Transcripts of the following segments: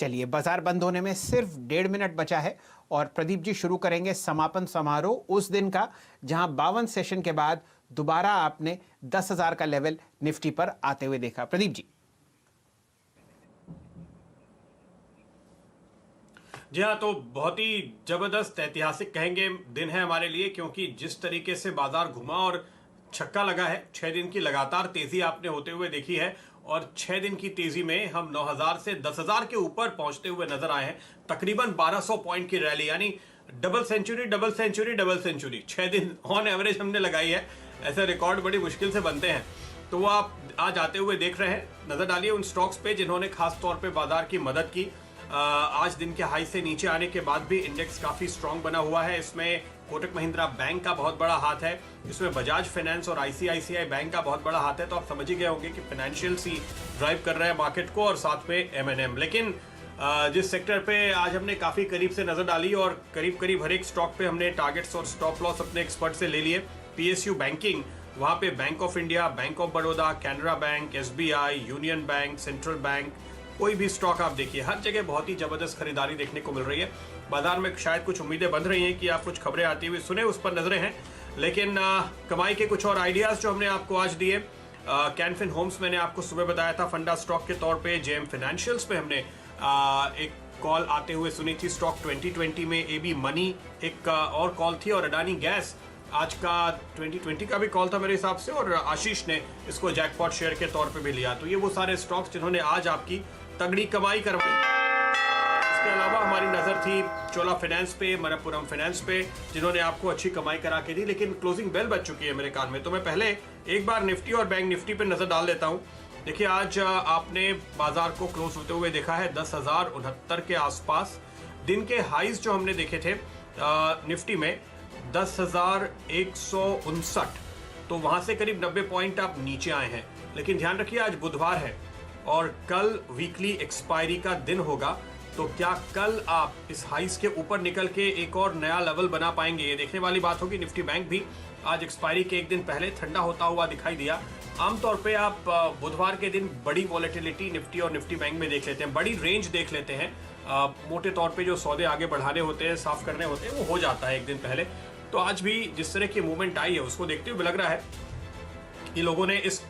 चलिए, बाजार बंद होने में सिर्फ 1.5 मिनट बचा है और प्रदीप जी शुरू करेंगे समापन समारोह उस दिन का जहां 52 सेशन के बाद दोबारा आपने 10,000 का लेवल निफ्टी पर आते हुए देखा। प्रदीप जी। जी हाँ, तो बहुत ही जबरदस्त ऐतिहासिक कहेंगे दिन है हमारे लिए, क्योंकि जिस तरीके से बाजार घुमा और छक्का लगा है, 6 दिन की लगातार तेजी आपने होते हुए देखी है और 6 दिन की तेजी में हम 9,000 से 10,000 के ऊपर पहुंचते हुए नजर आए हैं। तकरीबन 1200 पॉइंट की रैली, यानी double century double century double century 6 दिन ऑन एवरेज हमने लगाई है। ऐसे रिकॉर्ड बड़ी मुश्किल से बनते हैं, तो वो आप आज आते हुए देख रहे हैं। नजर डालिए उन स्टॉक्स पे जिन्होंने खास तौर पे बाजार की मदद की। आज दिन के हाई से नीचे आने के बाद भी इंडेक्स काफी स्ट्रांग बना हुआ है। इसमें कोटक महिंद्रा बैंक का बहुत बड़ा हाथ है, इसमें बजाज फाइनेंस और आईसीआईसीआई बैंक का बहुत बड़ा हाथ है। तो आप समझ ही गए होंगे कि फाइनेंशियल्स ही ड्राइव कर रहे हैं मार्केट को और साथ में एमएनएम। लेकिन जिस सेक्टर पे आज हमने काफी करीब से नजर डाली और करीब करीब हर एक स्टॉक पे हमने टारगेट्स और स्टॉप लॉस अपने एक्सपर्ट से ले लिए। पीएसयू बैंकिंग, वहां पे bank of India, bank of Baroda, Canara bank, SBI, union bank, central bank, कोई भी स्टॉक आप देखिए हर जगह बहुत ही जबरदस्त खरीदारी देखने को मिल रही है। बाजार में शायद कुछ उम्मीदें बन रही हैं कि आप कुछ खबरें आती हुई सुने, उस पर नजरें हैं। लेकिन कमाई के कुछ और आइडियाज जो हमने आपको आज दिए। कैनफिन होम्स मैंने आपको सुबह बताया था फंडा स्टॉक के तौर पे। जेएम फाइनेंशियल्स पे हमने एक कॉल आते हुए सुनी थी स्टॉक 2020 में। एबी मनी एक और कॉल थी और अडानी गैस आज का 2020 का भी कॉल था मेरे हिसाब से, और आशीष ने इसको जैकपॉट शेयर के तौर पे भी लिया। तो ये वो सारे स्टॉक्स जिन्होंने आज आपकी तगड़ी कमाई करवाई। इसके अलावा हमारी नजर थी चोला फाइनेंस पे, मनप्पुरम फाइनेंस पे, जिन्होंने आपको अच्छी कमाई करा के दी। लेकिन क्लोजिंग बेल बज चुकी है मेरे कान में, तो मैं पहले एक बार निफ्टी और बैंक निफ्टी पे नजर डाल देता हूं। देखिए आज आपने बाजार को क्लोज होते हुए देखा है 10,069 के आसपास। दिन के हाईज जो हमने देखे थे निफ्टी में 10,159, तो वहां से करीब 90 पॉइंट आप नीचे आए हैं। लेकिन ध्यान रखिए आज बुधवार है और कल वीकली एक्सपायरी का दिन होगा, तो क्या कल आप इस हाइस के ऊपर निकल के एक और नया लेवल बना पाएंगे, ये देखने वाली बात होगी। निफ्टी बैंक भी आज एक्सपायरी के एक दिन पहले ठंडा होता हुआ दिखाई दिया। आमतौर पे आप बुधवार के दिन बड़ी वॉलेटिलिटी निफ्टी और निफ्टी बैंक में देख लेते हैं, बड़ी रेंज देख लेते हैं। मोटे तौर पे जो सौदे आगे बढ़ाने होते हैं, साफ करने होते हैं, वो हो जाता है एक दिन पहले। तो आज भी जिस तरह की मूवमेंट आई है उसको देखते हुए लग रहा है कि लोगों ने इस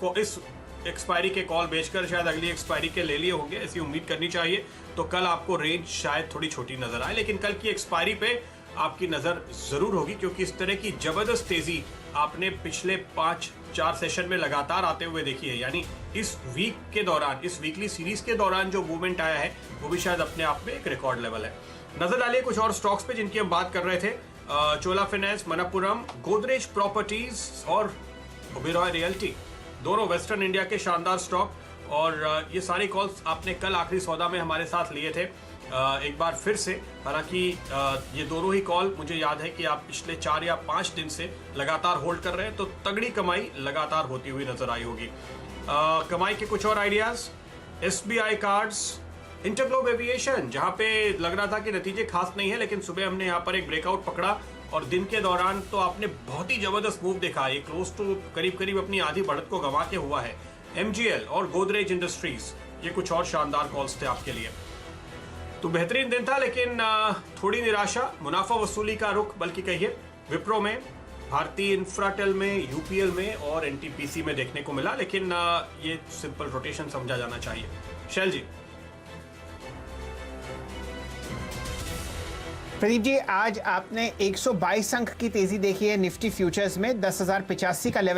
एक्सपायरी के कॉल बेचकर शायद अगली एक्सपायरी के ले लिए होंगे, ऐसी उम्मीद करनी चाहिए। तो कल आपको रेंज शायद थोड़ी छोटी नजर आए, लेकिन कल की एक्सपायरी पे आपकी नजर जरूर होगी, क्योंकि इस तरह की जबरदस्त तेजी आपने पिछले 5-4 सेशन में लगातार आते हुए देखी है। यानी इस वीक के दौरान, इस वीकली सीरीज के दौरान जो मूवमेंट आया है वो भी शायद अपने आप में एक रिकॉर्ड लेवल है। नजर डालिए कुछ और स्टॉक्स पे जिनकी हम बात कर रहे थे। चोला फाइनेंस, मनप्पुरम, गोदरेज प्रॉपर्टीज और ओबेरॉय रियल्टी, दोनों वेस्टर्न इंडिया के शानदार स्टॉक। और ये सारी कॉल्स आपने कल आखिरी सौदा में हमारे साथ लिए थे एक बार फिर से। हालांकि ये दोनों ही कॉल मुझे याद है कि आप पिछले 4 या 5 दिन से लगातार होल्ड कर रहे हैं, तो तगड़ी कमाई लगातार होती हुई नजर आई होगी। कमाई के कुछ और ideas. SBI cards, InterGlobe aviation, जहां पे लग रहा था कि नतीजे खास नहीं है, लेकिन सुबह हमने यहाँ पर एक ब्रेकआउट पकड़ा और दिन के दौरान तो आपने बहुत ही जबरदस्त मूव देखा। ये क्लोज टू करीब अपनी आधी बढ़त को गंवा के हुआ है। एमजीएल और गोदरेज इंडस्ट्रीज, ये कुछ और शानदार कॉल्स थे आपके लिए। तो बेहतरीन दिन था, लेकिन थोड़ी निराशा मुनाफा वसूली का रुख बल्कि कहिए विप्रो में, भारतीय इंफ्राटेल में, यूपीएल में और एनटीपीसी में देखने को मिला। लेकिन ये सिंपल रोटेशन समझा जाना चाहिए। शैल जी। प्रदीप जी, आज आपने 122 अंक की तेजी देखी है निफ्टी फ्यूचर्स में। 10,085 का लेवल